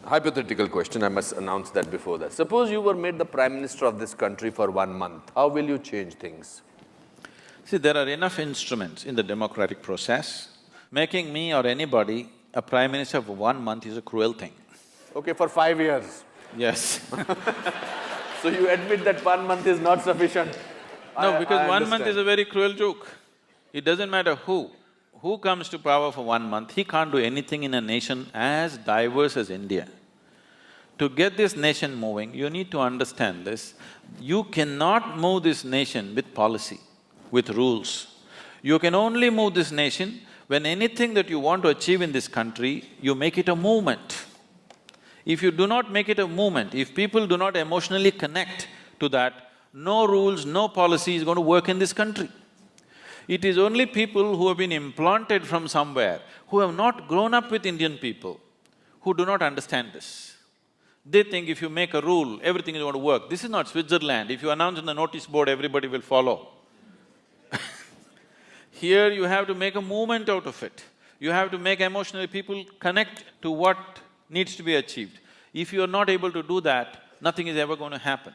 Hypothetical question, I must announce that before that. Suppose you were made the Prime Minister of this country for 1 month, how will you change things? See, there are enough instruments in the democratic process. Making me or anybody a Prime Minister for 1 month is a cruel thing. Okay, for 5 years. Yes. So you admit that 1 month is not sufficient? No, because I 1 month understand. is a very cruel joke. It doesn't matter who comes to power for 1 month, he can't do anything in a nation as diverse as India. To get this nation moving, you need to understand this. You cannot move this nation with policy, with rules. You can only move this nation when anything that you want to achieve in this country, you make it a movement. If you do not make it a movement, if people do not emotionally connect to that, no rules, no policy is going to work in this country. It is only people who have been implanted from somewhere, who have not grown up with Indian people, who do not understand this. They think if you make a rule, everything is going to work. This is not Switzerland. If you announce on the notice board, everybody will follow. Here you have to make a movement out of it. You have to make emotionally people connect to what needs to be achieved. If you are not able to do that, nothing is ever going to happen.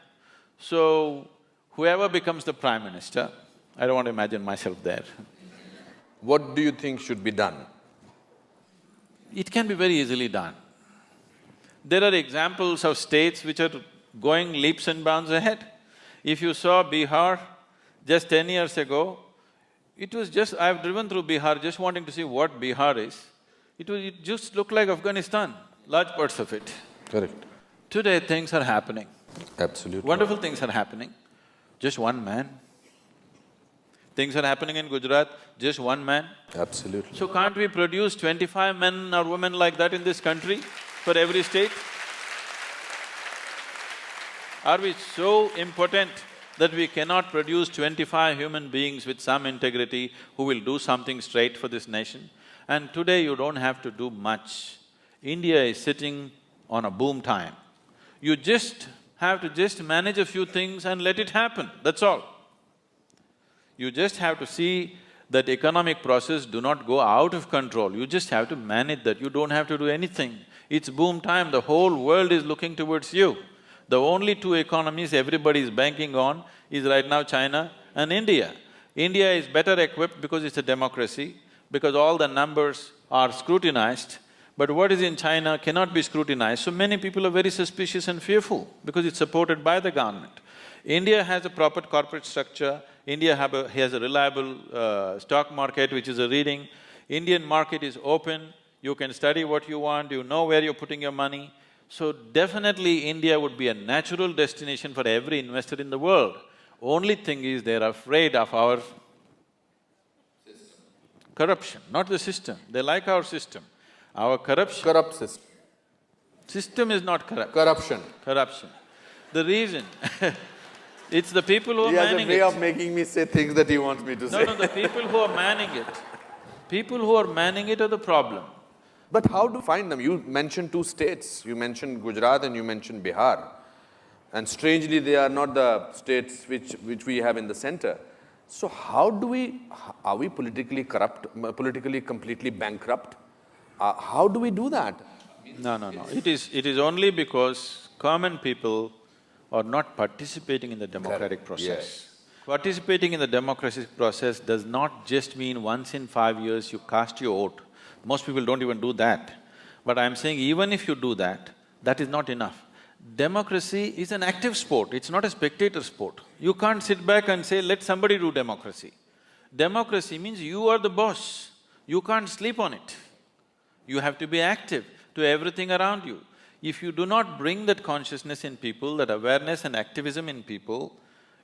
So, whoever becomes the Prime Minister, I don't want to imagine myself there. What do you think should be done? It can be very easily done. There are examples of states which are going leaps and bounds ahead. If you saw Bihar just 10 years ago, it was just… I've driven through Bihar just wanting to see what Bihar is. It just looked like Afghanistan, large parts of it. Correct. Today things are happening. Absolutely. Wonderful things are happening. Just one man. Things are happening in Gujarat, just one man. Absolutely. So can't we produce 25 men or women like that in this country for every state? Are we so impotent that we cannot produce 25 human beings with some integrity who will do something straight for this nation? And today you don't have to do much. India is sitting on a boom time. You just have to manage a few things and let it happen, that's all. You just have to see that economic process do not go out of control, you just have to manage that, you don't have to do anything. It's boom time, the whole world is looking towards you. The only two economies everybody is banking on is right now China and India. India is better equipped because it's a democracy, because all the numbers are scrutinized, but what is in China cannot be scrutinized, so many people are very suspicious and fearful because it's supported by the government. India has a proper corporate structure, India has a reliable stock market which is a reading. Indian market is open, you can study what you want, you know where you're putting your money. So definitely India would be a natural destination for every investor in the world. Only thing is they're afraid of our corruption, not the system. They like our system. Our corruption… Corrupt system. System is not corrupt. Corruption. Corruption. The reason it's the people who are He has a manning way it. of making me say things that he wants me to say. No, the people who are manning it. People who are manning it are the problem. But how do you find them? You mentioned two states, you mentioned Gujarat and you mentioned Bihar. And strangely, they are not the states which we have in the center. So how do we… are we politically corrupt, politically completely bankrupt? How do we do that? No. It is only because common people are not participating in the democratic process. Yes. Participating in the democratic process does not just mean once in 5 years you cast your vote. Most people don't even do that. But I'm saying even if you do that, that is not enough. Democracy is an active sport, it's not a spectator sport. You can't sit back and say, let somebody do democracy. Democracy means you are the boss, you can't sleep on it. You have to be active to everything around you. If you do not bring that consciousness in people, that awareness and activism in people,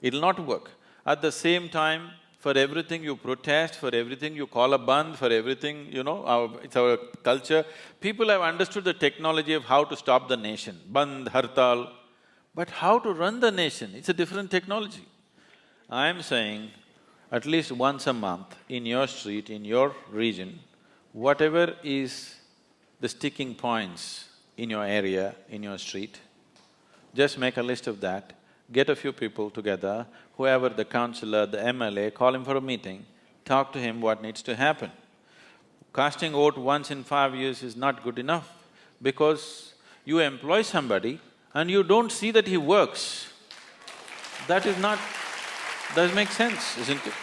it'll not work. At the same time, for everything you protest, for everything you call a bandh, for everything, it's our culture. People have understood the technology of how to stop the nation, bandh, hartal, but how to run the nation, it's a different technology. I'm saying, at least once a month, in your street, in your region, whatever is the sticking points in your area, in your street, just make a list of that, get a few people together, whoever the councillor, the MLA, call him for a meeting, talk to him what needs to happen. Casting vote once in 5 years is not good enough. because you employ somebody and you don't see that he works. That is not… doesn't make sense, isn't it?